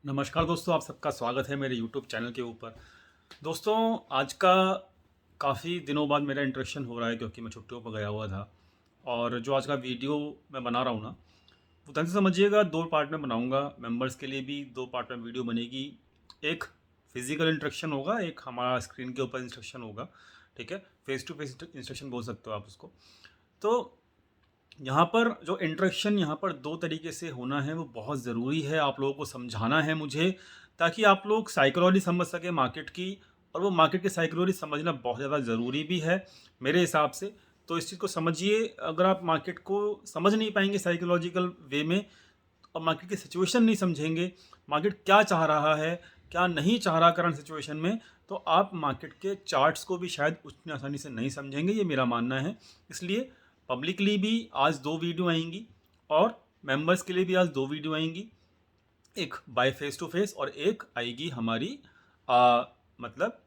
नमस्कार दोस्तों, आप सबका स्वागत है मेरे YouTube चैनल के ऊपर। दोस्तों, आज का काफ़ी दिनों बाद मेरा इंटरेक्शन हो रहा है क्योंकि मैं छुट्टियों पर गया हुआ था। और जो आज का वीडियो मैं बना रहा हूँ ना, वो ढंग से समझिएगा, 2 पार्ट में बनाऊँगा। मेंबर्स के लिए भी 2 पार्ट में वीडियो बनेगी। एक फिज़िकल इंटरेक्शन होगा, एक हमारा स्क्रीन के ऊपर इंस्ट्रक्शन होगा, ठीक है? फेस टू फेस इंस्ट्रक्शन बोल सकते हो आप उसको। तो यहाँ पर जो इंटरेक्शन यहाँ पर 2 तरीके से होना है, वो बहुत ज़रूरी है। आप लोगों को समझाना है मुझे, ताकि आप लोग साइकोलॉजी समझ सकें मार्केट की, और वो मार्केट की साइकोलॉजी समझना बहुत ज़्यादा ज़रूरी भी है मेरे हिसाब से। तो इस चीज़ को समझिए। अगर आप मार्केट को समझ नहीं पाएंगे साइकोलॉजिकल वे में, और मार्केट की सिचुएशन नहीं समझेंगे, मार्केट क्या चाह रहा है, क्या नहीं चाह रहा करंट सिचुएशन में, तो आप मार्केट के चार्ट्स को भी शायद उतनी आसानी से नहीं समझेंगे। ये मेरा मानना है। इसलिए पब्लिकली भी आज 2 वीडियो आएंगी, और मेंबर्स के लिए भी आज 2 वीडियो आएंगी। एक बाय फेस टू फेस और एक आएगी हमारी मतलब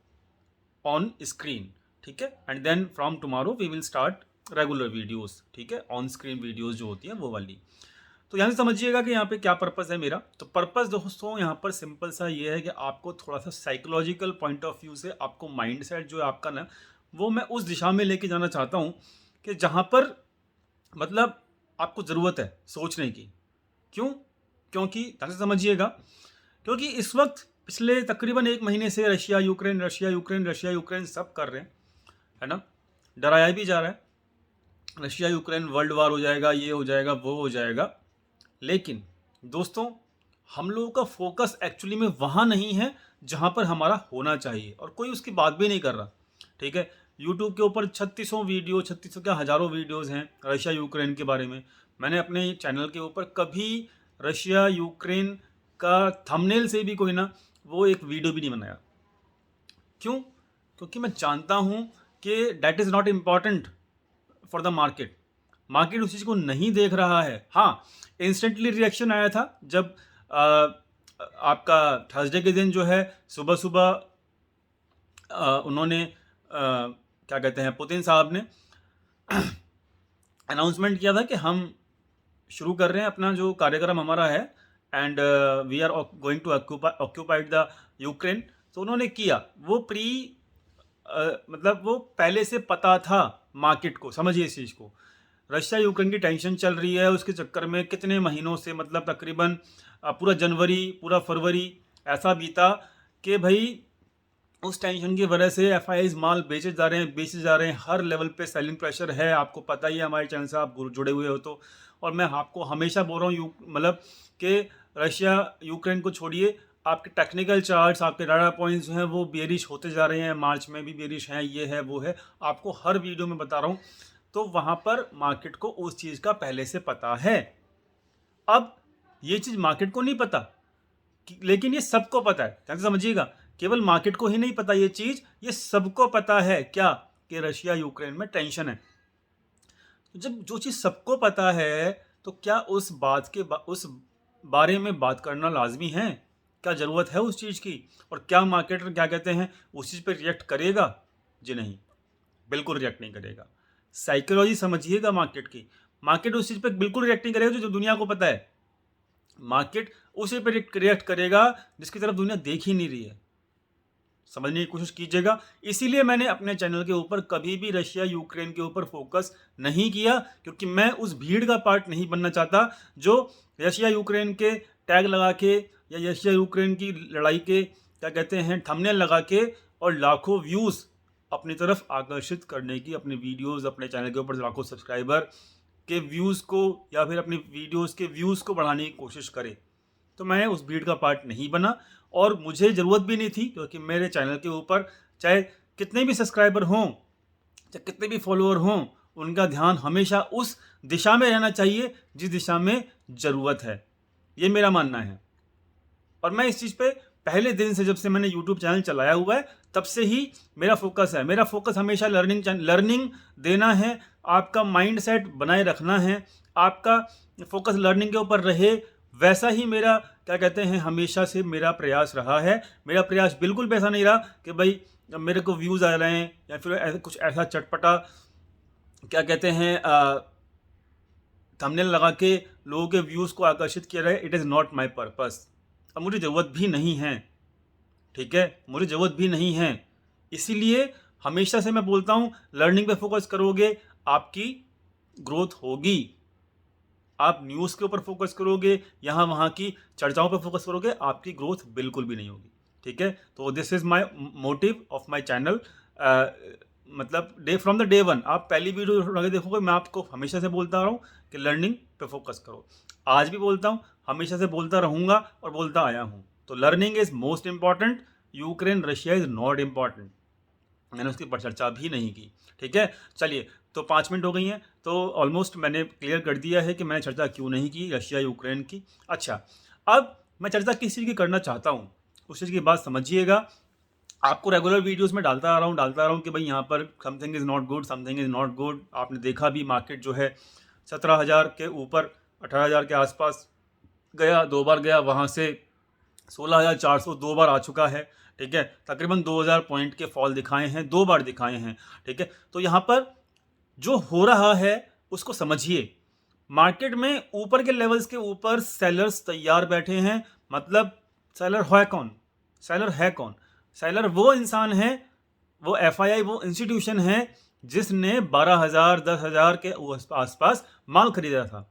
ऑन स्क्रीन, ठीक है? And then from tomorrow we will start regular videos, ठीक है? ऑन स्क्रीन वीडियोस जो होती हैं वो वाली। तो यहाँ से समझिएगा कि यहाँ पे क्या पर्पस है मेरा। तो पर्पस दोस्तों यहाँ पर सिंपल सा ये है कि आपको थोड़ा सा साइकोलॉजिकल पॉइंट ऑफ व्यू से आपको माइंडसेट जो है आपका ना, वो मैं उस दिशा में लेके जाना चाहता हूँ कि जहाँ पर मतलब आपको ज़रूरत है सोचने की। क्यों? क्योंकि ढंग से समझिएगा, क्योंकि इस वक्त पिछले तकरीबन 1 महीने से Russia Ukraine Russia Ukraine Russia Ukraine सब कर रहे हैं, है ना? डराया भी जा रहा है, रशिया यूक्रेन वर्ल्ड वार हो जाएगा, ये हो जाएगा, वो हो जाएगा। लेकिन दोस्तों, हम लोगों का फोकस एक्चुअली में वहाँ नहीं है जहाँ पर हमारा होना चाहिए, और कोई उसकी बात भी नहीं कर रहा, ठीक है? यूट्यूब के ऊपर 3600 वीडियो, 3600 क्या हज़ारों वीडियोज़ हैं रशिया यूक्रेन के बारे में। मैंने अपने चैनल के ऊपर कभी रशिया यूक्रेन का थंबनेल से भी कोई ना वो एक वीडियो भी नहीं बनाया। क्यों? क्योंकि मैं जानता हूँ कि that is not important for the market. Market उस चीज़ को नहीं देख रहा है। हाँ, इंस्टेंटली रिएक्शन आया था जब आपका थर्सडे के दिन जो है सुबह सुबह उन्होंने क्या कहते हैं, पुतिन साहब ने अनाउंसमेंट किया था कि हम शुरू कर रहे हैं अपना जो कार्यक्रम हमारा है, and we are going to occupied the Ukraine. तो उन्होंने किया वो मतलब वो पहले से पता था मार्केट को। समझिए इस चीज़ को, रशिया यूक्रेन की टेंशन चल रही है, उसके चक्कर में कितने महीनों से मतलब तकरीबन पूरा जनवरी पूरा फरवरी ऐसा बीता कि भाई उस टेंशन की वजह से एफ माल बेचे जा रहे हैं। हर लेवल पे सेलिंग प्रेशर है, आपको पता ही है, हमारे चैनल से आप जुड़े हुए हो तो। और मैं आपको हमेशा बोल रहा हूँ मतलब कि रशिया यूक्रेन को छोड़िए, आपके टेक्निकल चार्ट्स, आपके डाटा पॉइंट्स जो हैं वो बेरिश होते जा रहे हैं। मार्च में भी बेरिश हैं, ये है वो है, आपको हर वीडियो में बता रहा हूँ। तो वहाँ पर मार्केट को उस चीज़ का पहले से पता है। अब ये चीज़ मार्केट को नहीं पता, लेकिन ये सबको पता है। ध्यान से समझिएगा, केवल मार्केट को ही नहीं पता ये चीज़, ये सबको पता है क्या, कि रशिया यूक्रेन में टेंशन है। तो जब जो चीज़ सबको पता है, तो क्या उस बात के उस बारे में बात करना लाजमी है? क्या ज़रूरत है उस चीज़ की? और क्या मार्केटर क्या कहते हैं उस चीज़ पर रिएक्ट करेगा? जी नहीं, बिल्कुल रिएक्ट नहीं करेगा। साइकोलॉजी समझिएगा मार्केट की। मार्केट उस चीज़ पे बिल्कुल रिएक्ट नहीं करेगा जो दुनिया को पता है। मार्केट उसी पे रिएक्ट करेगा जिसकी तरफ दुनिया देख ही नहीं रही है। समझने की कोशिश कीजिएगा। इसीलिए मैंने अपने चैनल के ऊपर कभी भी रशिया यूक्रेन के ऊपर फोकस नहीं किया, क्योंकि मैं उस भीड़ का पार्ट नहीं बनना चाहता जो रशिया यूक्रेन के टैग लगा के या रशिया यूक्रेन की लड़ाई के क्या कहते हैं थंबनेल लगा के और लाखों व्यूज़ अपनी तरफ आकर्षित करने की, अपने वीडियोज़, अपने चैनल के ऊपर लाखों सब्सक्राइबर के व्यूज़ को या फिर अपनी वीडियोज़ के व्यूज़ को बढ़ाने की कोशिश करे। तो मैं उस भीड़ का पार्ट नहीं बना, और मुझे ज़रूरत भी नहीं थी, क्योंकि मेरे चैनल के ऊपर चाहे कितने भी सब्सक्राइबर हों, चाहे कितने भी फॉलोअर हों, उनका ध्यान हमेशा उस दिशा में रहना चाहिए जिस दिशा में ज़रूरत है। ये मेरा मानना है। और मैं इस चीज़ पे पहले दिन से, जब से मैंने यूट्यूब चैनल चलाया हुआ है, तब से ही मेरा फोकस है। मेरा फोकस हमेशा लर्निंग देना है, आपका माइंडसेट बनाए रखना है, आपका फोकस लर्निंग के ऊपर रहे। वैसा ही मेरा क्या कहते हैं हमेशा से मेरा प्रयास रहा है। मेरा प्रयास बिल्कुल वैसा नहीं रहा कि भाई मेरे को व्यूज़ आ रहे हैं या फिर कुछ ऐसा चटपटा क्या कहते हैं थंबनेल लगा के लोगों के व्यूज़ को आकर्षित किया रहे। It is not my purpose. अब मुझे ज़रूरत भी नहीं है, ठीक है, मुझे ज़रूरत भी नहीं है। इसीलिए हमेशा से मैं बोलता हूँ, लर्निंग पे फोकस करोगे आपकी ग्रोथ होगी। आप न्यूज़ के ऊपर फोकस करोगे, यहाँ वहाँ की चर्चाओं पर फोकस करोगे, आपकी ग्रोथ बिल्कुल भी नहीं होगी, ठीक है। तो this is my motive of my channel. मतलब फ्रॉम द डे वन, आप पहली वीडियो आगे देखोगे, मैं आपको हमेशा से बोलता रहा हूँ कि लर्निंग पे फोकस करो। आज भी बोलता हूँ, हमेशा से बोलता रहूँगा और बोलता आया हूँ। तो learning is most important, Ukraine Russia is not important. मैंने उसकी पर चर्चा भी नहीं की, ठीक है। चलिए, तो 5 मिनट हो गई हैं, तो ऑलमोस्ट मैंने क्लियर कर दिया है कि मैंने चर्चा क्यों नहीं की रशिया यूक्रेन की। अच्छा, अब मैं चर्चा किस चीज़ की करना चाहता हूँ, उस चीज़ की बात समझिएगा। आपको रेगुलर वीडियोस में डालता आ रहा हूँ कि भाई यहाँ पर something is not good, something is not good. आपने देखा भी, मार्केट जो है 17,000 के ऊपर 18,000 के आसपास गया, 2 बार गया, वहाँ से 16,400 2 बार आ चुका है, ठीक है। तकरीबन 2,000 पॉइंट के फॉल दिखाए हैं, 2 बार दिखाए हैं, ठीक है। तो यहाँ पर जो हो रहा है उसको समझिए। मार्केट में ऊपर के लेवल्स के ऊपर सेलर्स तैयार बैठे हैं। मतलब सेलर है कौन? सेलर है कौन? सेलर वो इंसान है, वो एफआईआई, वो इंस्टीट्यूशन है जिसने 12,000 10,000 के आसपास माल खरीदा था।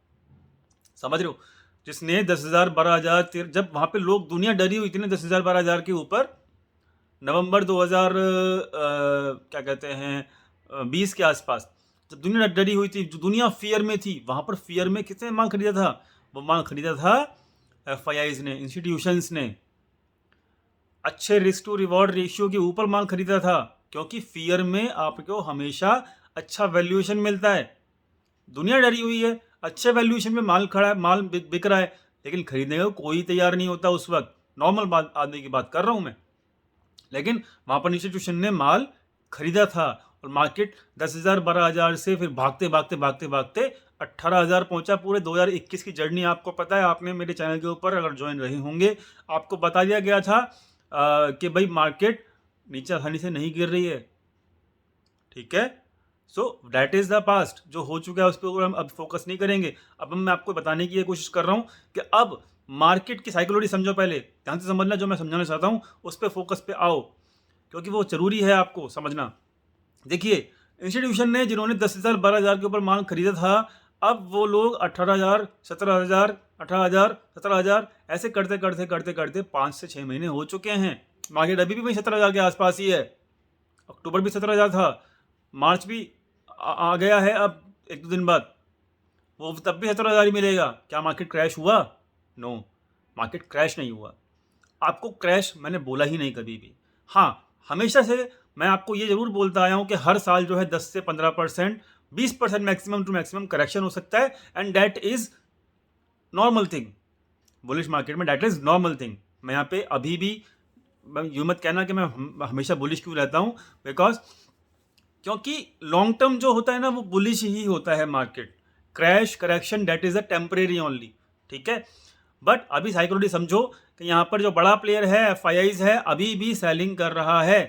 समझ रहे हो? जिसने 10,000 12,000, जब वहां पे लोग, दुनिया डरी हुई थी ना 10,000 12,000 के ऊपर, नवंबर 2000 क्या कहते हैं 20 के आसपास, जब दुनिया डरी हुई थी, जो दुनिया फियर में थी, वहां पर फियर में किसने माल खरीदा था? वो माल खरीदा था एफआईआईज ने, इंस्टीट्यूशंस ने। अच्छे रिस्क टू रिवॉर्ड रेशियो के ऊपर माल खरीदा था, क्योंकि फियर में आपको हमेशा अच्छा वैल्यूएशन मिलता है। दुनिया डरी हुई है, अच्छे वैल्यूएशन में माल खड़ा है, माल बिक रहा है, लेकिन खरीदने को कोई तैयार नहीं होता उस वक्त। नॉर्मल बात, आदमी की बात कर रहा हूं मैं। लेकिन वहां पर इंस्टीट्यूशन ने माल खरीदा था और मार्केट 10,000 12,000 से फिर भागते भागते भागते भागते 18,000 पहुंचा। पूरे 2021 की जर्नी आपको पता है, आपने मेरे चैनल के ऊपर अगर ज्वाइन रहे होंगे, आपको बता दिया गया था कि भाई मार्केट नीचे आसानी से नहीं गिर रही है, ठीक है। So that is the past, जो हो चुका है उस पर हम अब फोकस नहीं करेंगे। अब मैं आपको बताने की ये कोशिश कर रहा हूं कि अब मार्केट की साइकोलॉजी समझो, पहले ध्यान से समझना, जो मैं समझाना चाहता हूं उस पर फोकस पे आओ, क्योंकि वो जरूरी है आपको समझना। देखिए, इंस्टीट्यूशन ने, जिन्होंने 10,000 12,000 के ऊपर माल खरीदा था, अब वो लोग 18,000 17,000 18,000 17,000 ऐसे करते करते करते करते 5 से 6 महीने हो चुके हैं। मार्केट अभी भी वही 17,000 के आसपास ही है। अक्टूबर भी 17,000 था, मार्च भी आ गया है, अब 1-2 दिन बाद वो तब भी 17,000 ही मिलेगा। क्या मार्केट क्रैश हुआ? नो, मार्केट क्रैश नहीं हुआ। आपको क्रैश मैंने बोला ही नहीं कभी भी। हाँ, हमेशा से मैं आपको ये जरूर बोलता आया हूं कि हर साल जो है 10 से 15%, 20% मैक्सिमम टू मैक्सिमम करेक्शन हो सकता है, and that is normal thing. Bullish market में दैट इज नॉर्मल थिंग। मैं यहाँ पे अभी भी, यूं मत कहना कि मैं हमेशा बुलिश क्यों रहता हूं, बिकॉज क्योंकि लॉन्ग टर्म जो होता है ना, वो बुलिश ही होता है market. Crash correction that is a temporary only, ठीक है। बट अभी साइकोलॉजी समझो कि यहाँ पर जो बड़ा प्लेयर है एफआईआईज है, अभी भी सेलिंग कर रहा है,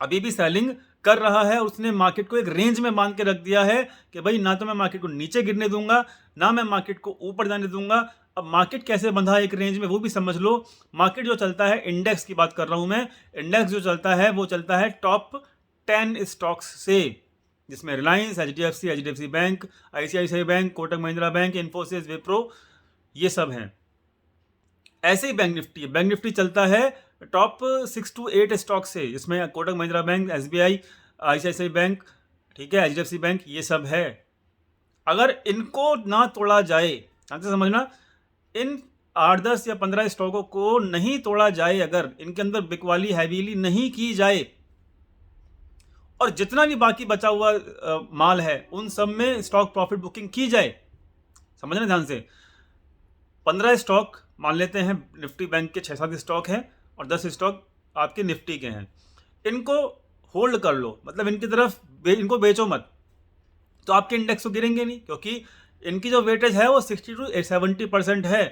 अभी भी सेलिंग कर रहा है। उसने मार्केट को एक रेंज में बांध के रख दिया है कि भाई ना तो मैं मार्केट को नीचे गिरने दूंगा, ना मैं मार्केट को ऊपर जाने दूंगा। अब मार्केट कैसे बंधा है एक रेंज में, वो भी समझ लो। मार्केट जो चलता है, इंडेक्स की बात कर रहा हूं मैं, इंडेक्स जो चलता है वो चलता है टॉप 10 स्टॉक्स से, जिसमें Reliance, HDFC bank, ICICI bank, Kotak Mahindra bank, Infosys, Wipro, ये सब हैं। ऐसे ही बैंक निफ्टी, बैंक निफ्टी चलता है टॉप 6 to 8 स्टॉक से, जिसमें Kotak Mahindra bank, SBI, ICICI bank, ठीक है, एचडीएफसी बैंक, ये सब है। अगर इनको ना तोड़ा जाए, ध्यान से समझना, इन 8 10 या 15 स्टॉकों को नहीं तोड़ा जाए, अगर इनके अंदर बिकवाली हैवीली नहीं की जाए, और जितना भी बाकी बचा हुआ माल है उन सब में स्टॉक प्रॉफिट बुकिंग की जाए, समझना ध्यान से। 15 स्टॉक मान लेते हैं निफ्टी बैंक के, 6-7 स्टॉक हैं और 10 स्टॉक आपके निफ्टी के हैं, इनको होल्ड कर लो, मतलब इनकी तरफ इनको बेचो मत, तो आपके इंडेक्स तो गिरेंगे नहीं, क्योंकि इनकी जो वेटेज है वो 60 to 70% है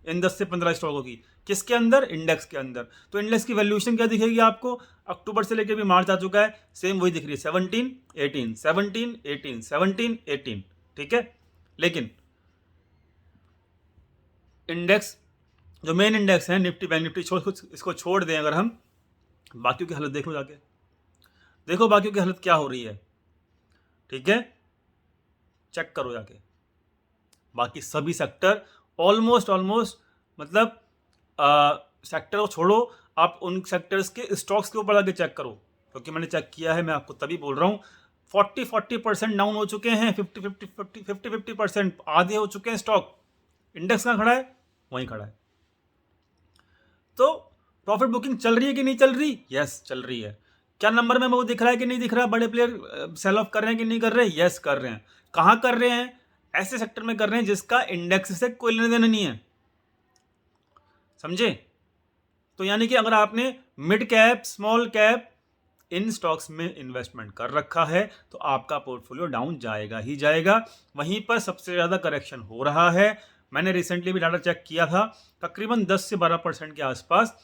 इन 10 से 15 स्टॉकों की। किसके अंदर? इंडेक्स के अंदर। तो इंडेक्स की वैल्यूएशन क्या दिखेगी आपको? अक्टूबर से लेकर भी मार्च आ चुका है, सेम वही दिख रही है, 17 18 17 18 17 18, ठीक है। लेकिन इंडेक्स जो मेन इंडेक्स है निफ्टी बैंक निफ्टी इसको छोड़ दें अगर हम, बाकियों की हालत देख लो जाके, देखो बाकियों की हालत क्या हो रही है, ठीक है, चेक करो जाके। बाकी सभी सेक्टर ऑलमोस्ट मतलब सेक्टर को छोड़ो, आप उन सेक्टर्स के स्टॉक्स के ऊपर आके चेक करो, क्योंकि मैंने चेक किया है, मैं आपको तभी बोल रहा हूँ। 40% डाउन हो चुके हैं, 50% आधे हो चुके हैं स्टॉक। इंडेक्स कहाँ खड़ा है? वहीं खड़ा है। तो प्रॉफिट बुकिंग चल रही है कि नहीं चल रही? यस चल रही है। क्या नंबर में वो दिख रहा है कि नहीं दिख रहा? बड़े प्लेयर सेल ऑफ कर रहे हैं कि नहीं कर रहे? यस कर रहे हैं। कहाँ कर रहे हैं? ऐसे सेक्टर में कर रहे हैं जिसका इंडेक्स से कोई लेना देना नहीं है, समझे? तो यानी कि अगर आपने मिड कैप स्मॉल कैप इन स्टॉक्स में इन्वेस्टमेंट कर रखा है तो आपका पोर्टफोलियो डाउन जाएगा ही जाएगा। वहीं पर सबसे ज़्यादा करेक्शन हो रहा है। मैंने रिसेंटली भी डाटा चेक किया था, तकरीबन 10 से 12% के आसपास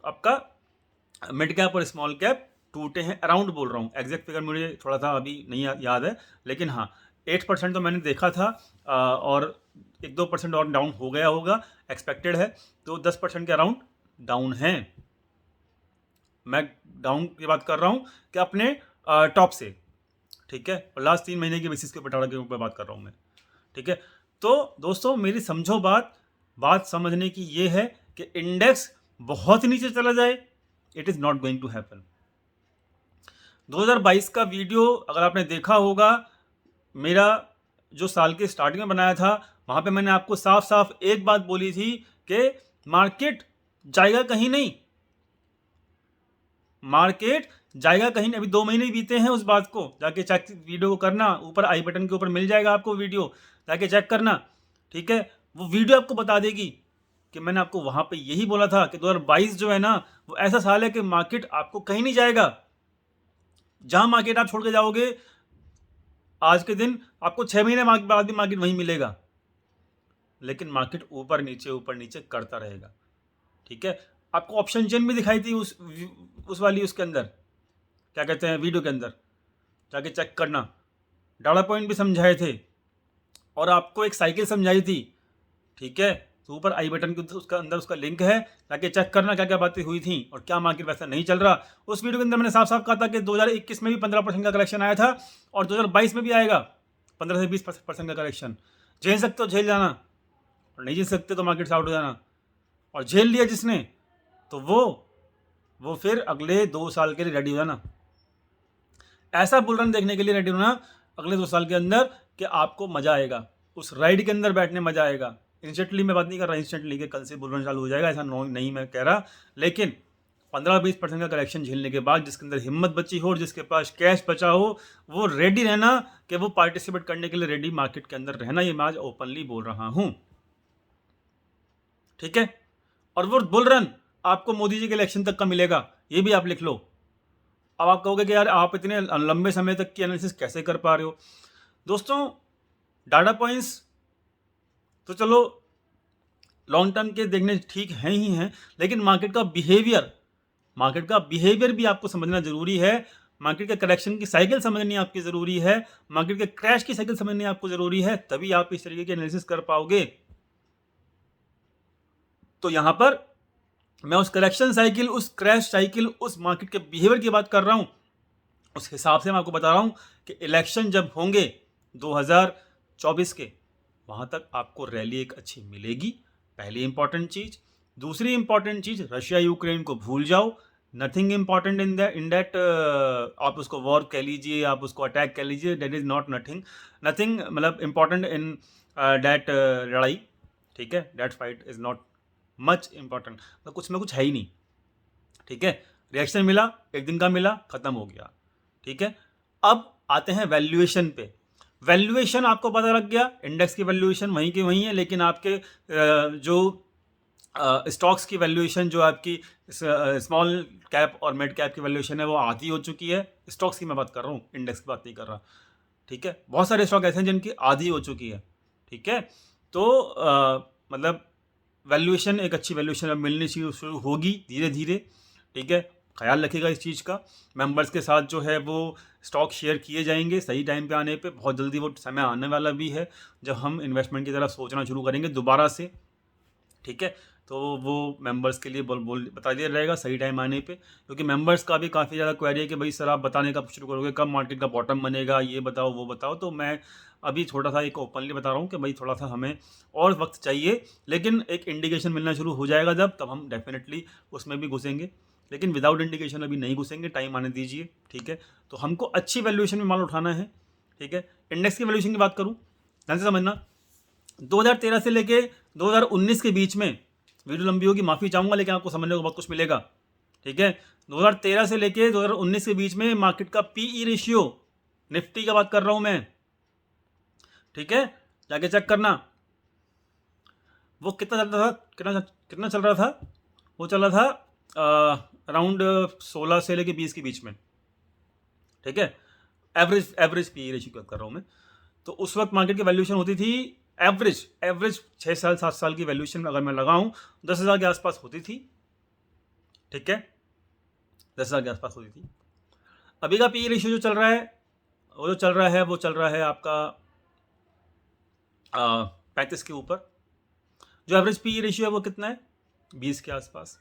आपका मिड कैप और स्मॉल कैप टूटे हैं, अराउंड बोल रहा हूँ, एग्जैक्ट फिगर मुझे थोड़ा सा अभी नहीं याद है, लेकिन हाँ 8% तो मैंने देखा था, और 1-2% और डाउन हो गया होगा, एक्सपेक्टेड है। तो 10% के अराउंड डाउन है। मैं डाउन की बात कर रहा हूँ कि अपने टॉप से, ठीक है, और लास्ट 3 महीने के बेसिस के ऊपर के ऊपर बात कर रहा हूँ मैं, ठीक है। तो दोस्तों मेरी समझो बात समझने की ये है कि इंडेक्स बहुत नीचे चला जाए, it is not going to happen. 2022 का वीडियो अगर आपने देखा होगा, मेरा जो साल के स्टार्टिंग में बनाया था, वहाँ पे मैंने आपको साफ साफ एक बात बोली थी कि मार्केट जाएगा कहीं नहीं, मार्केट जाएगा कहीं नहीं। अभी 2 महीने बीते हैं उस बात को, जाके चेक वीडियो को करना, ऊपर आई बटन के ऊपर मिल जाएगा आपको वीडियो, जाके चेक करना, ठीक है। वो वीडियो आपको बता देगी कि मैंने आपको वहाँ पे यही बोला था कि 2022 जो है ना वो ऐसा साल है कि मार्केट आपको कहीं नहीं जाएगा। जहाँ मार्केट आप छोड़ के जाओगे आज के दिन, आपको 6 महीने बाद भी मार्केट वहीं मिलेगा, लेकिन मार्केट ऊपर नीचे करता रहेगा, ठीक है। आपको ऑप्शन चेन भी दिखाई थी उस वाली उसके अंदर, क्या कहते हैं, वीडियो के अंदर, जाके चेक करना। डाटा पॉइंट भी समझाए थे और आपको एक साइकिल समझाई थी, ठीक है। तो ऊपर आई बटन के उसका अंदर उसका लिंक है, जाके चेक करना क्या क्या बातें हुई थी और क्या मार्केट वैसा नहीं चल रहा। उस वीडियो के अंदर मैंने साफ साफ कहा था कि 2021 में भी 15% का करेक्शन आया था और 2022 में भी आएगा 15 से 20% का करेक्शन। झेल सकते हो झेल जाना, और नहीं झेल सकते तो मार्केट से आउट हो जाना। और झेल लिया जिसने तो वो फिर अगले 2 साल के लिए रेडी हो जाना, ऐसा बुल रन देखने के लिए रेडी होना अगले 2 साल के अंदर कि आपको मजा आएगा, उस राइड के अंदर बैठने मजा आएगा। इंस्टेंटली मैं बात नहीं कर रहा इंस्टेंटली कि कल से बुल रन चालू हो जाएगा, ऐसा नहीं मैं कह रहा, लेकिन 15-20% का करेक्शन झेलने के बाद जिसके अंदर हिम्मत बची हो और जिसके पास कैश बचा हो, वो रेडी रहना कि वो पार्टिसिपेट करने के लिए रेडी मार्केट के अंदर रहना। ये मैं आज ओपनली बोल रहा हूं, ठीक है। और वो बुल रन आपको मोदी जी के इलेक्शन तक का मिलेगा, ये भी आप लिख लो। अब आप कहोगे कि यार आप इतने लंबे समय तक की एनालिसिस कैसे कर पा रहे हो? दोस्तों डाटा पॉइंट्स तो चलो लॉन्ग टर्म के देखने ठीक हैं ही हैं, लेकिन मार्केट का बिहेवियर भी आपको समझना जरूरी है। मार्केट के करेक्शन की साइकिल समझनी आपकी जरूरी है, मार्केट के क्रैश की साइकिल समझनी आपको जरूरी है, तभी आप इस तरीके की एनालिसिस कर पाओगे। तो यहां पर मैं उस करेक्शन साइकिल, उस क्रैश साइकिल, उस मार्केट के बिहेवियर की बात कर रहा हूं। उस हिसाब से मैं आपको बता रहा हूं कि इलेक्शन जब होंगे 2024 के, वहां तक आपको रैली एक अच्छी मिलेगी, पहली इंपॉर्टेंट चीज। दूसरी इंपॉर्टेंट चीज, रशिया यूक्रेन को भूल जाओ, नथिंग इंपॉर्टेंट इन दैट, आप उसको वॉर कह लीजिए, आप उसको अटैक कह लीजिए, दैट इज नॉट नथिंग मतलब इंपॉर्टेंट इन दैट लड़ाई, ठीक है। That fight is not much important, तो कुछ में कुछ है ही नहीं, ठीक है। रिएक्शन मिला, एक दिन का मिला, खत्म हो गया, ठीक है। अब आते हैं वैल्यूएशन पे। वैल्यूएशन आपको पता लग गया, इंडेक्स की वैल्यूएशन वहीं की वहीं है, लेकिन आपके जो स्टॉक्स की वैल्यूएशन, जो आपकी स्मॉल कैप और मिड कैप की वैल्यूएशन है वो आधी हो चुकी है। स्टॉक्स की मैं बात कर रहा हूँ, इंडेक्स की बात नहीं कर रहा, ठीक है। बहुत सारे स्टॉक ऐसे हैं जिनकी आधी हो चुकी है, ठीक है। तो मतलब वैल्यूएशन, एक अच्छी वैल्यूएशन अब मिलनी शुरू होगी धीरे धीरे, ठीक है। ख्याल रखिएगा इस चीज़ का। मेंबर्स के साथ जो है वो स्टॉक शेयर किए जाएंगे सही टाइम पे आने पे, बहुत जल्दी वो समय आने वाला भी है जब हम इन्वेस्टमेंट की तरफ सोचना शुरू करेंगे दोबारा से, ठीक है। तो वो मेंबर्स के लिए बोल बता दिया रहेगा सही टाइम आने पे, क्योंकि मेंबर्स का भी काफ़ी ज़्यादा क्वेरी है कि भाई सर आप बताने कब शुरू करोगे, कब मार्केट का बॉटम बनेगा, ये बताओ वो बताओ। तो मैं अभी थोड़ा सा एक ओपनली बता रहा हूँ कि भाई थोड़ा सा हमें और वक्त चाहिए, लेकिन एक इंडिकेशन मिलना शुरू हो जाएगा जब, तब हम डेफिनेटली उसमें भी घुसेंगे, लेकिन विदाउट इंडिकेशन अभी नहीं घुसेंगे, टाइम आने दीजिए। ठीक है। तो हमको अच्छी वैल्यूएशन में माल उठाना है। ठीक है। इंडेक्स की वैल्यूएशन की बात करूँ, ध्यान से समझना, 2013 से लेके 2019 के बीच में, वीडियो लंबी होगी माफ़ी चाहूँगा, लेकिन आपको समझने को बहुत कुछ मिलेगा। ठीक है। 2013 से लेके 2019 के बीच में मार्केट का पीई रेशियो, निफ्टी का बात कर रहा हूँ मैं, ठीक है, जाके चेक करना वो कितना चल रहा था, कितना चल रहा था, वो चल रहा था अराउंड 16 से लेके 20 के बीच में। ठीक है। एवरेज पीई रेशियो की बात कर रहा हूँ मैं। तो उस वक्त मार्केट की वैल्यूएशन होती थी एवरेज 6 साल 7 साल की वैल्यूएशन अगर मैं लगाऊं 10,000 के आसपास होती थी। ठीक है। 10,000 के आसपास होती थी। अभी का पी रेशियो जो चल रहा है वो चल रहा है आपका 35 के ऊपर। जो एवरेज पी रेशियो है वो कितना है, 20 के आसपास।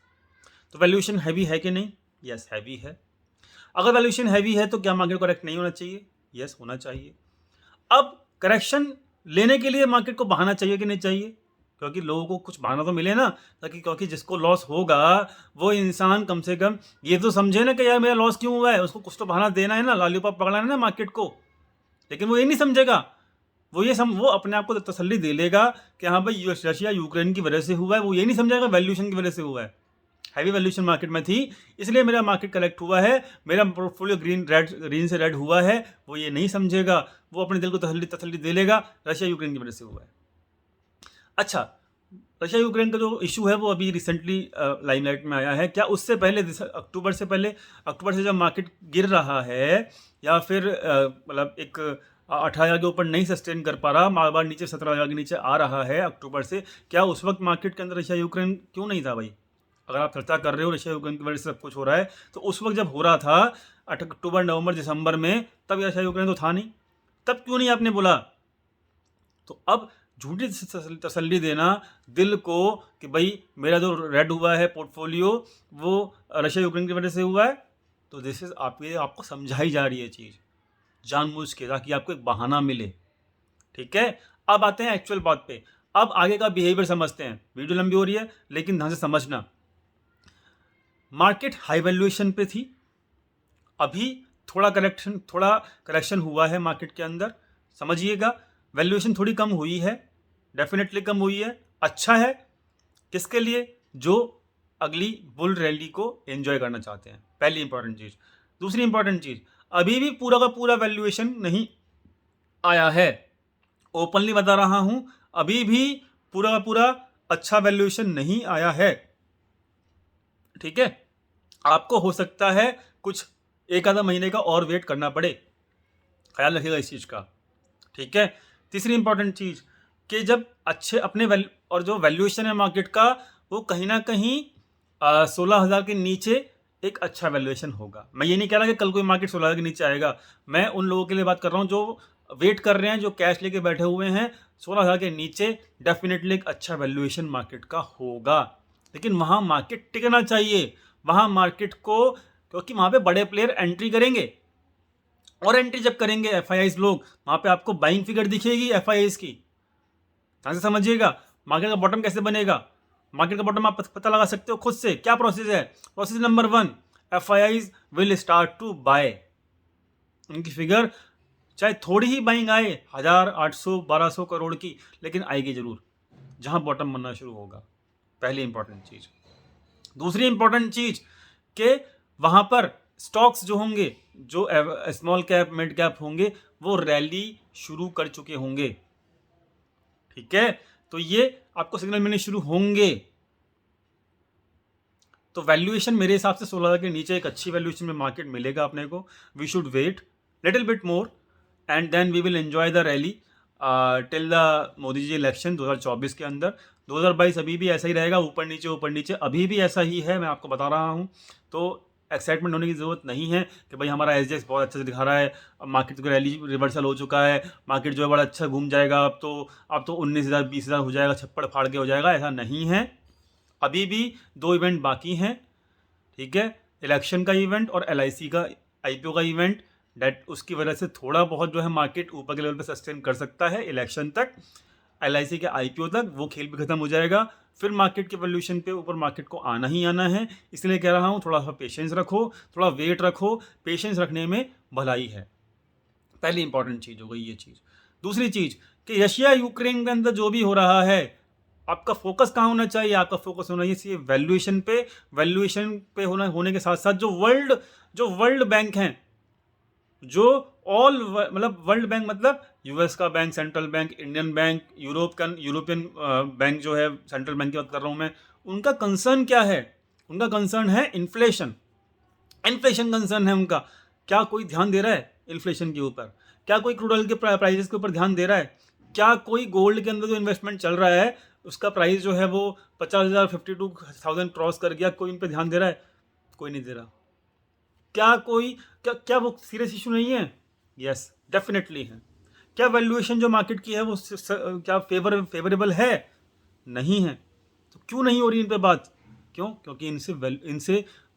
तो वैल्यूएशन हैवी है कि नहीं? यस हैवी है। अगर वैल्यूएशन हैवी है तो क्या मार्केट करेक्ट नहीं होना चाहिए? यस होना चाहिए। अब करेक्शन लेने के लिए मार्केट को बहाना चाहिए कि नहीं चाहिए? क्योंकि लोगों को कुछ बहाना तो मिले ना, ताकि क्योंकि जिसको लॉस होगा वो इंसान कम से कम ये तो समझे ना कि यार मेरा लॉस क्यों हुआ है, उसको कुछ तो बहाना देना है ना, लॉलीपॉप पकड़ाना है ना मार्केट को। लेकिन वो ये नहीं समझेगा, वो अपने आप को तसल्ली दे लेगा कि हाँ भाई रशिया यूक्रेन की वजह से हुआ है, वो ये नहीं समझेगा वैल्यूएशन की वजह से हुआ है। हैवी वैल्यूएशन मार्केट में थी इसलिए मेरा मार्केट करेक्ट हुआ है, मेरा पोर्टफोलियो ग्रीन से रेड हुआ है, वो ये नहीं समझेगा, वो अपने दिल को तसल्ली दे लेगा रशिया यूक्रेन की वजह से हुआ है। अच्छा, रशिया यूक्रेन का जो इशू है वो अभी रिसेंटली लाइमलाइट में आया है। क्या उससे पहले अक्टूबर से जब मार्केट गिर रहा है या फिर मतलब एक 18,000 के ऊपर नहीं सस्टेन कर पा रहा, बार बार नीचे 17,000 के नीचे आ रहा है अक्टूबर से, क्या उस वक्त मार्केट के अंदर रशिया यूक्रेन क्यों नहीं था भाई? अगर आप चर्चा कर रहे हो रशिया यूक्रेन की वजह से सब कुछ हो रहा है, तो उस वक्त जब हो रहा था अक्टूबर नवंबर दिसंबर में, तब रशिया यूक्रेन तो था नहीं, तब क्यों नहीं आपने बोला? तो अब झूठी तसल्ली देना दिल को कि भाई मेरा जो रेड हुआ है पोर्टफोलियो वो रशिया यूक्रेन की वजह से हुआ है, तो दिस इज आपको समझाई जा रही है चीज़ जानबूझ के, ताकि आपको एक बहाना मिले। ठीक है। अब आते हैं एक्चुअल बात पे, अब आगे का बिहेवियर समझते हैं। वीडियो लंबी हो रही है लेकिन ध्यान से समझना। मार्केट हाई वैल्यूएशन पे थी, अभी थोड़ा करेक्शन हुआ है मार्केट के अंदर, समझिएगा। वैल्यूएशन थोड़ी कम हुई है, डेफिनेटली कम हुई है, अच्छा है किसके लिए? जो अगली बुल रैली को एंजॉय करना चाहते हैं, पहली इंपॉर्टेंट चीज। दूसरी इंपॉर्टेंट चीज, अभी भी पूरा का पूरा वैल्यूएशन नहीं आया है, ओपनली बता रहा हूं, अभी भी पूरा का पूरा अच्छा वैल्यूएशन नहीं आया है। ठीक है। आपको हो सकता है कुछ एक आधा महीने का और वेट करना पड़े, ख्याल रखिएगा इस चीज का। ठीक है। तीसरी इंपॉर्टेंट चीज कि जब अच्छे अपने और जो वैल्यूएशन है मार्केट का वो कहीं ना कहीं 16,000 के नीचे एक अच्छा वैल्यूएशन होगा। मैं ये नहीं कह रहा कि कल कोई मार्केट 16,000 के नीचे आएगा, मैं उन लोगों के लिए बात कर रहा हूँ जो वेट कर रहे हैं, जो कैश लेके बैठे हुए हैं। 16,000 के नीचे डेफिनेटली एक अच्छा वैल्यूएशन मार्केट का होगा, लेकिन वहाँ मार्केट टिकना चाहिए, वहाँ मार्केट को, क्योंकि वहाँ पे बड़े प्लेयर एंट्री करेंगे, और एंट्री जब करेंगे एफआईआईज लोग, वहाँ पे आपको बाइंग फिगर दिखेगी एफआईआईज की। ध्यान से समझिएगा, मार्केट का बॉटम कैसे बनेगा? मार्केट का बॉटम आप पता लगा सकते हो खुद से। क्या प्रोसेस है? Process number 1, FIIs will start to buy. उनकी फिगर चाहे थोड़ी ही बाइंग आए, 1,000, 800, 1,200 करोड़ की, लेकिन आएगी जरूर जहां बॉटम बनना शुरू होगा। पहली इंपॉर्टेंट चीज। दूसरी इंपॉर्टेंट चीज कि वहां पर स्टॉक्स जो होंगे, जो स्मॉल कैप मिड कैप होंगे, वो रैली शुरू कर चुके होंगे। ठीक है। तो ये आपको सिग्नल मिलने शुरू होंगे। तो वैल्यूएशन मेरे हिसाब से 16,000 के नीचे एक अच्छी वैल्यूएशन में मार्केट मिलेगा अपने को। We should wait little bit more and then we will enjoy the rally till the Modi ji election 2024 के अंदर। 2022 अभी भी ऐसा ही रहेगा, ऊपर नीचे अभी भी ऐसा ही है, मैं आपको बता रहा हूँ। तो एक्साइटमेंट होने की ज़रूरत नहीं है कि भाई हमारा SGX बहुत अच्छा दिखा रहा है, मार्केट का रैली रिवर्सल हो चुका है, मार्केट जो है बड़ा अच्छा घूम जाएगा, अब तो 19,000 20,000 हो जाएगा, छप्पड़ फाड़ के हो जाएगा। ऐसा नहीं है, अभी भी 2 इवेंट बाकी हैं, ठीक है, इलेक्शन का इवेंट और LIC का IPO का इवेंट। डेट उसकी वजह से थोड़ा बहुत जो है मार्केट ऊपर के लेवल पे सस्टेन कर सकता है इलेक्शन तक, LIC के IPO तक, वो खेल भी खत्म हो जाएगा, फिर मार्केट के वैल्यूएशन पे ऊपर मार्केट को आना ही आना है। इसलिए कह रहा हूँ थोड़ा सा पेशेंस रखो, थोड़ा वेट रखो, पेशेंस रखने में भलाई है। पहली इंपॉर्टेंट चीज़ हो गई ये चीज़। दूसरी चीज़ कि रशिया यूक्रेन के अंदर जो भी हो रहा है, आपका फोकस कहाँ होना चाहिए? आपका फोकस होना चाहिए वैल्यूएशन पे। वैल्यूएशन पे होने के साथ साथ जो वर्ल्ड बैंक हैं, जो मतलब वर्ल्ड बैंक मतलब US का bank, central bank, Indian bank, European bank जो है, सेंट्रल बैंक की बात कर रहा हूँ मैं, उनका कंसर्न क्या है? उनका कंसर्न है इन्फ्लेशन कंसर्न है उनका। क्या कोई ध्यान दे रहा है इन्फ्लेशन के ऊपर? क्या कोई क्रूड ऑयल के प्राइसेस के ऊपर ध्यान दे रहा है? क्या कोई गोल्ड के अंदर जो इन्वेस्टमेंट चल रहा है उसका प्राइस जो है वो 50,000 52,000 क्रॉस कर गया, कोई इन पर ध्यान दे रहा है? कोई नहीं दे रहा। क्या वो सीरियस इशू नहीं है? यस, डेफिनेटली है। क्या वैल्यूएशन जो मार्केट की है वो क्या फेवरेबल है? नहीं है। तो क्यों नहीं हो रही इन पे बात? क्यों? क्योंकि इनसे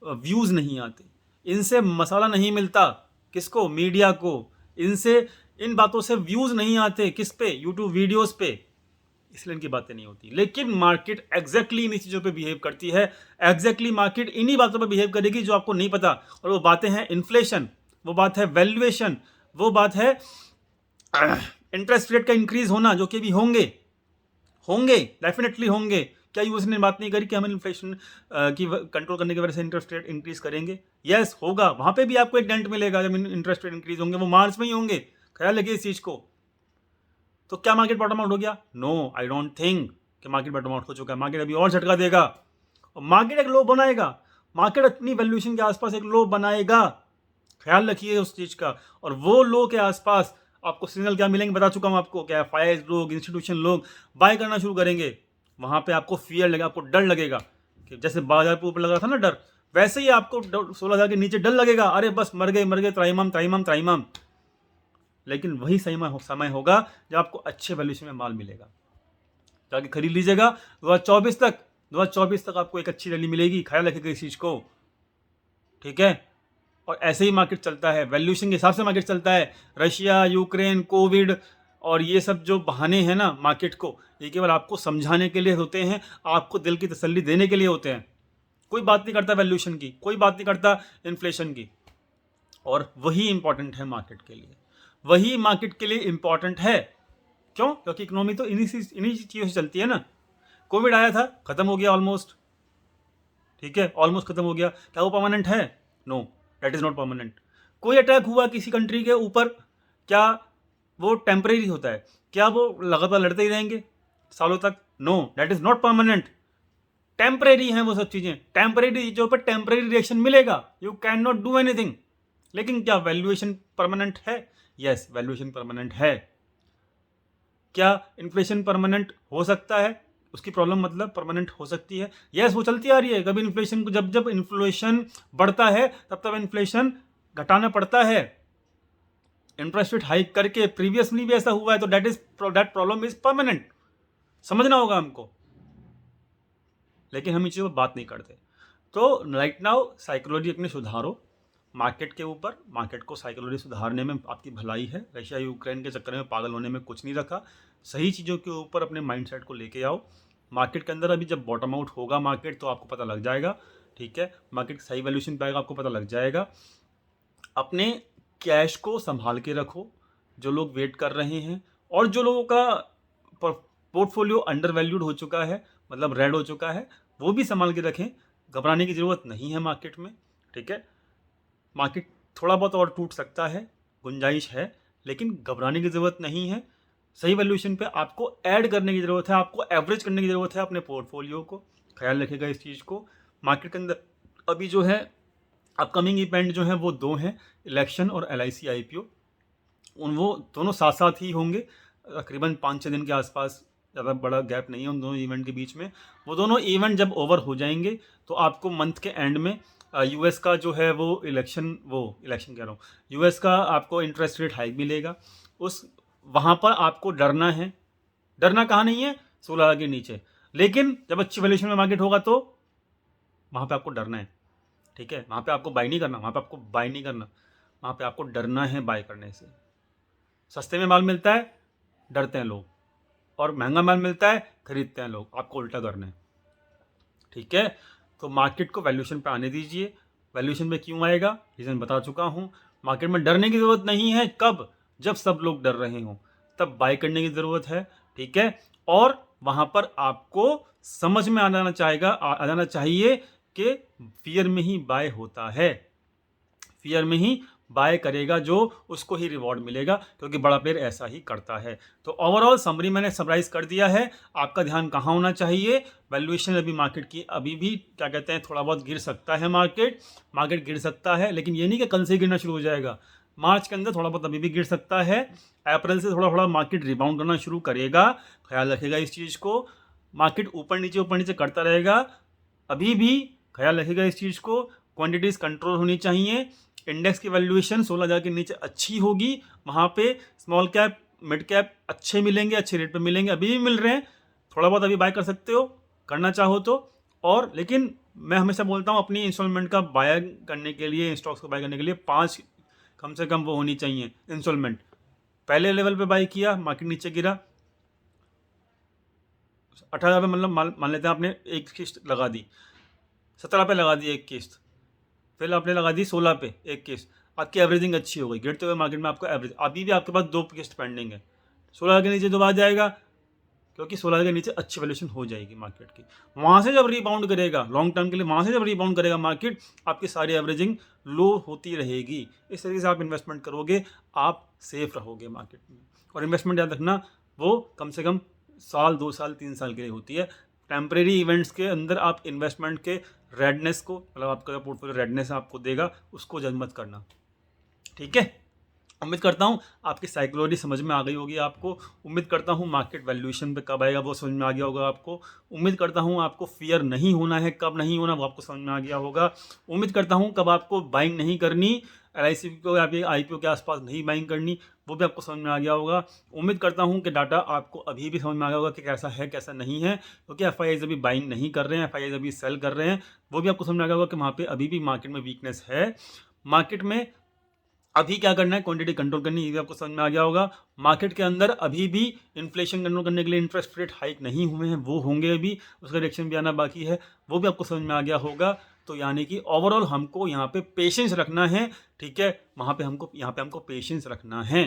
व्यूज़ नहीं आते, इनसे मसाला नहीं मिलता। किसको? मीडिया को। इन बातों से व्यूज़ नहीं आते। किस पे? यूट्यूब वीडियोस पे। इसलिए इनकी बातें नहीं होती। लेकिन मार्केट एग्जैक्टली इन्हीं चीज़ों पे बिहेव करती है। एग्जैक्टली मार्केट इन्हीं बातों पे बिहेव करेगी जो आपको नहीं पता। और वो बातें हैं इन्फ्लेशन, वो बात है वैल्यूएशन, वो बात है इंटरेस्ट रेट का इंक्रीज होना, जो कि भी होंगे डेफिनेटली होंगे। क्या यूएस ने बात नहीं करी कि हम इन्फ्लेशन की कंट्रोल करने की वजह से इंटरेस्ट रेट इंक्रीज करेंगे? यस, होगा। वहां पे भी आपको एक डेंट मिलेगा जब इंटरेस्ट रेट इंक्रीज होंगे, वो मार्च में ही होंगे। ख्याल रखिए इस चीज को। तो क्या मार्केट बॉटम आउट हो गया? नो, आई डोंट थिंक कि मार्केट बॉटम आउट हो चुका है। मार्केट अभी और झटका देगा और मार्केट एक लो बनाएगा। मार्केट अपनी वैल्यूएशन के आसपास एक लो बनाएगा, ख्याल रखिए उस चीज का। और वो लो के आसपास आपको सिग्नल क्या मिलेंगे बता चुका हूं आपको। क्या फाइज लोग, इंस्टीट्यूशन लोग बाय करना शुरू करेंगे। वहां पे आपको फियर लगेगा, आपको डर लगेगा कि जैसे 12,000 के ऊपर लग रहा था ना डर, वैसे ही आपको 16,000 के नीचे डर लगेगा। अरे बस मर गए त्राइमाम। लेकिन वही समय होगा जब आपको अच्छे वैल्यूएशन में माल मिलेगा, जाके खरीद लीजिएगा। 2024 तक आपको एक अच्छी रैली मिलेगी, ख्याल रखिएगा इस चीज को, ठीक है। और ऐसे ही मार्केट चलता है, वैल्यूएशन के हिसाब से मार्केट चलता है। रशिया, यूक्रेन, कोविड और ये सब जो बहाने हैं ना मार्केट को, ये केवल आपको समझाने के लिए होते हैं, आपको दिल की तसल्ली देने के लिए होते हैं। कोई बात नहीं करता वैल्यूएशन की, कोई बात नहीं करता इन्फ्लेशन की। और वही इंपॉर्टेंट है मार्केट के लिए, वही मार्केट के लिए इंपॉर्टेंट है। क्यों? क्योंकि इकोनॉमी तो इन्हीं चीज़ों से चलती है ना। कोविड आया था, खत्म हो गया ऑलमोस्ट, ठीक है, ऑलमोस्ट खत्म हो गया। क्या वो परमानेंट है? No, that is not permanent. कोई अटैक हुआ किसी कंट्री के ऊपर, क्या वो टेम्परेरी होता है? क्या वो लगातार लड़ते ही रहेंगे सालों तक? No, that is not permanent. Temporary हैं वो सब चीजें। टेम्परेरी चीजों पर टेम्परेरी रिएक्शन मिलेगा, you can not do anything. लेकिन क्या वैल्यूएशन परमानेंट है? यस, वैल्यूएशन परमानेंट है। क्या इन्फ्लेशन परमानेंट हो सकता है? उसकी प्रॉब्लम मतलब परमानेंट हो सकती है। यस, वो चलती आ रही है। कभी इन्फ्लेशन को जब इन्फ्लेशन बढ़ता है तब इन्फ्लेशन घटाना पड़ता है, इंटरेस्ट रेट हाइक करके। प्रीवियसली भी ऐसा हुआ है, तो दैट प्रॉब्लम इज परमानेंट। समझना होगा हमको, लेकिन हम इस चीज़ पर बात नहीं करते। तो राइट नाउ साइकोलॉजी अपने सुधारो मार्केट के ऊपर। मार्केट को साइकोलॉजी सुधारने में आपकी भलाई है। रशिया यूक्रेन के चक्कर में पागल होने में कुछ नहीं रखा। सही चीज़ों के ऊपर अपने माइंडसेट को लेके आओ। मार्केट के अंदर अभी जब बॉटम आउट होगा मार्केट, तो आपको पता लग जाएगा, ठीक है। मार्केट सही वैल्यूएशन पे आएगा, आपको पता लग जाएगा। अपने कैश को संभाल के रखो, जो लोग वेट कर रहे हैं, और जो लोगों का पोर्टफोलियो अंडर वैल्यूड हो चुका है, मतलब रेड हो चुका है, वो भी संभाल के रखें। घबराने की ज़रूरत नहीं है मार्केट में, ठीक है। मार्केट थोड़ा बहुत और टूट सकता है, गुंजाइश है, लेकिन घबराने की ज़रूरत नहीं है। सही वैल्यूएशन पे आपको ऐड करने की ज़रूरत है, आपको एवरेज करने की ज़रूरत है अपने पोर्टफोलियो को। ख्याल रखिएगा इस चीज़ को। मार्केट के अंदर अभी जो है अपकमिंग इवेंट जो है वो 2 हैं, इलेक्शन और LIC IPO। वो दोनों साथ साथ ही होंगे, तकरीबन 5-6 दिन के आसपास, ज़्यादा बड़ा गैप नहीं है उन दोनों इवेंट के बीच में। वो दोनों इवेंट जब ओवर हो जाएंगे तो आपको मंथ के एंड में यूएस का जो है वो इलेक्शन कह रहा हूँ, यूएस का आपको इंटरेस्ट रेट हाइक मिलेगा, उस वहाँ पर आपको डरना है। डरना कहाँ नहीं है, 16 के नीचे। लेकिन जब अच्छी वैल्यूएशन में मार्केट होगा तो वहाँ पे आपको डरना है, ठीक है। वहाँ पे आपको बाई नहीं करना, वहाँ पे आपको बाई नहीं करना, वहाँ पे आपको डरना है बाय करने से। सस्ते में माल मिलता है, डरते हैं लोग, और महंगा माल मिलता है, खरीदते हैं लोग। आपको उल्टा करना है, ठीक है। तो मार्केट को वैल्यूएशन पे आने दीजिए। वैल्यूएशन पे क्यों आएगा, रीज़न बता चुका हूँ। मार्केट में डरने की ज़रूरत नहीं है। कब, जब सब लोग डर रहे हों तब बाय करने की ज़रूरत है, ठीक है। और वहाँ पर आपको समझ में आ जाना चाहिए कि फियर में ही बाय होता है, फियर में ही बाय करेगा जो, उसको ही रिवॉर्ड मिलेगा, क्योंकि बड़ा प्लेयर ऐसा ही करता है। तो ओवरऑल समरी मैंने समराइज कर दिया है। आपका ध्यान कहाँ होना चाहिए, वैल्यूएशन अभी मार्केट की अभी भी क्या कहते हैं, थोड़ा बहुत गिर सकता है मार्केट गिर सकता है, लेकिन ये नहीं कि कल से गिरना शुरू हो जाएगा। मार्च के अंदर थोड़ा बहुत अभी भी गिर सकता है, अप्रैल से थोड़ा थोड़ा मार्केट रिबाउंड करना शुरू करेगा। ख्याल रखेगा इस चीज़ को। मार्केट ऊपर नीचे करता रहेगा, अभी भी ख्याल रखेगा इस चीज़ को। क्वांटिटीज़ कंट्रोल होनी चाहिए। इंडेक्स की वैल्यूएशन 16,000 के नीचे अच्छी होगी, वहाँ पे स्मॉल कैप मिड कैप अच्छे मिलेंगे, अच्छे रेट पे मिलेंगे, अभी भी मिल रहे हैं। थोड़ा बहुत अभी बाय कर सकते हो, करना चाहो तो। और लेकिन मैं हमेशा बोलता हूँ अपनी इंस्टॉलमेंट का बाय करने के लिए, स्टॉक्स को बाय करने के लिए 5 कम से कम वो होनी चाहिए इंस्टॉलमेंट। पहले लेवल पे बाय किया, मार्केट नीचे गिरा, 18,000 पे, मतलब मान लेते हैं आपने एक किस्त लगा दी, 17 पे लगा दी एक किस्त, फिर आपने लगा दी 16 पे एक किस्त, आपकी एवरेजिंग अच्छी हो गई। गिरते हुए मार्केट में आपको एवरेज, अभी भी आपके पास 2 किस्त पेंडिंग है, 16 के नीचे दोबारा जाएगा, क्योंकि 16 के नीचे अच्छी वैल्यूएशन हो जाएगी मार्केट की। वहाँ से जब रिबाउंड करेगा लॉन्ग टर्म के लिए, वहाँ से जब रिबाउंड करेगा मार्केट, आपकी सारी एवरेजिंग लो होती रहेगी। इस तरीके से आप इन्वेस्टमेंट करोगे, आप सेफ रहोगे मार्केट में। और इन्वेस्टमेंट याद रखना, वो कम से कम साल, 2 साल, 3 साल के लिए होती है। टेम्परेरी इवेंट्स के अंदर आप इन्वेस्टमेंट के रेडनेस को, मतलब आपका पोर्टफोलियो रेडनेस आपको देगा, उसको जज मत करना, ठीक है। उम्मीद करता हूँ आपकी साइकोलॉजी समझ में आ गई होगी आपको। उम्मीद करता हूँ मार्केट वैल्यूएशन पे कब आएगा वो समझ में आ गया होगा आपको। उम्मीद करता हूँ आपको फियर नहीं होना है, कब नहीं होना वो आपको समझ में आ गया होगा। उम्मीद करता हूँ कब आपको बाइंग नहीं करनी, LIC को या फिर IPO के आसपास नहीं बाइंग करनी, वो भी आपको समझ में आ गया होगा। उम्मीद करता हूँ कि डाटा आपको अभी भी समझ में आ गया होगा कि कैसा है कैसा नहीं है, क्योंकि FIIs अभी बाइंग नहीं कर रहे हैं, FIIs अभी सेल कर रहे हैं। वो भी आपको समझ में आ गया होगा कि वहाँ पे अभी भी मार्केट में वीकनेस है। मार्केट में अभी क्या करना है, क्वांटिटी कंट्रोल करनी, ये भी आपको समझ में आ गया होगा। मार्केट के अंदर अभी भी इन्फ्लेशन कंट्रोल करने के लिए इंटरेस्ट रेट हाइक नहीं हुए हैं, वो होंगे अभी, उसका रिएक्शन भी आना बाकी है, वो भी आपको समझ में आ गया होगा। तो यानी कि ओवरऑल हमको यहाँ पे पेशेंस रखना है, ठीक है। यहाँ पे हमको पेशेंस रखना है।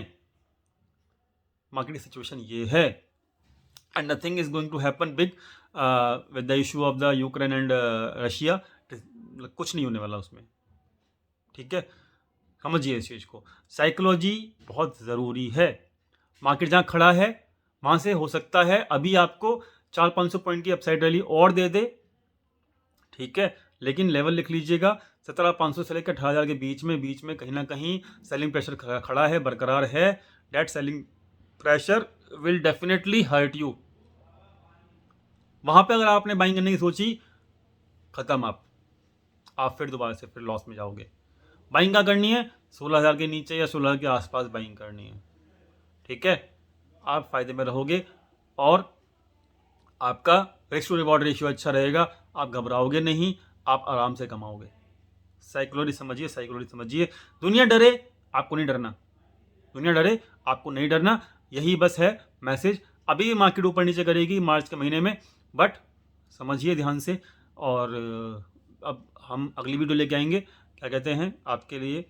मार्केट की सिचुएशन ये है, and nothing is going to happen big with the issue of the Ukraine and Russia. कुछ नहीं होने वाला उसमें, ठीक है। समझिए इस चीज़ को, साइकोलॉजी बहुत ज़रूरी है। मार्केट जहाँ खड़ा है वहाँ से हो सकता है अभी आपको 400-500 पॉइंट की अपसाइड रैली और दे दे, ठीक है। लेकिन लेवल लिख लीजिएगा, 17,500 से लेकर 18,000 के बीच में कहीं ना कहीं सेलिंग प्रेशर खड़ा है, बरकरार है। Debt selling pressure will definitely hurt you. वहाँ पे अगर आपने बाइंग करने की सोची, ख़त्म, आप फिर दोबारा से फिर लॉस में जाओगे। बाइंग क्या करनी है, 16,000 के नीचे या 16 के आसपास बाइंग करनी है, ठीक है। आप फायदे में रहोगे और आपका रिस्क टू रिवॉर्ड रेशियो अच्छा रहेगा, आप घबराओगे नहीं, आप आराम से कमाओगे। साइकोलॉजी समझिए। दुनिया डरे, आपको नहीं डरना, दुनिया डरे, आपको नहीं डरना, यही बस है मैसेज। अभी मार्केट ऊपर नीचे करेगी मार्च के महीने में, बट समझिए ध्यान से। और अब हम अगली वीडियो लेके आएंगे, क्या कहते हैं, आपके लिए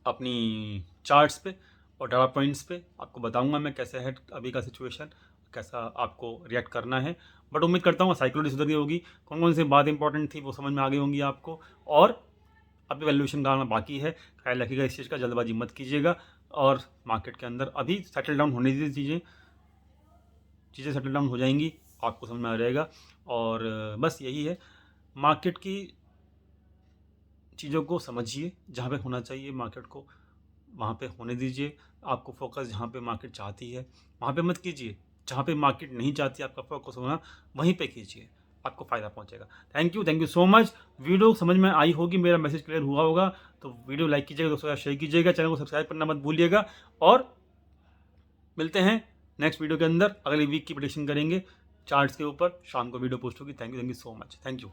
अपनी चार्ट्स पे और डाटा पॉइंट्स पे आपको बताऊंगा मैं कैसे है अभी का सिचुएशन, कैसा आपको रिएक्ट करना है। बट उम्मीद करता हूँ साइकोलॉजी सुधर गई होगी, कौन कौन सी बात इंपॉर्टेंट थी वो समझ में आ गई होंगी आपको। और अभी वैल्यूएशन का आना बाकी है, ख्याल रखिएगा इस चीज़ का, जल्दबाजी मत कीजिएगा। और मार्केट के अंदर अभी सेटल डाउन होने दीजिए, चीज़ें सेटल डाउन हो जाएंगी, आपको समझ में आ जाएगा। और बस यही है, मार्केट की चीज़ों को समझिए, जहाँ पे होना चाहिए मार्केट को वहाँ पे होने दीजिए। आपको फोकस जहाँ पे मार्केट चाहती है वहाँ पे मत कीजिए, जहाँ पे मार्केट नहीं चाहती आपका फोकस होना वहीं पे कीजिए। आपको फ़ायदा पहुंचेगा। Thank you so much. Video समझ में आई होगी, मेरा मैसेज क्लियर हुआ होगा, तो वीडियो लाइक कीजिएगा, दोस्तों के साथ शेयर कीजिएगा, चैनल को सब्सक्राइब करना मत भूलिएगा। और मिलते हैं नेक्स्ट वीडियो के अंदर। अगली वीक की प्रेडिक्शन करेंगे चार्ट्स के ऊपर, शाम को वीडियो पोस्ट होगी। Thank you so much. Thank you.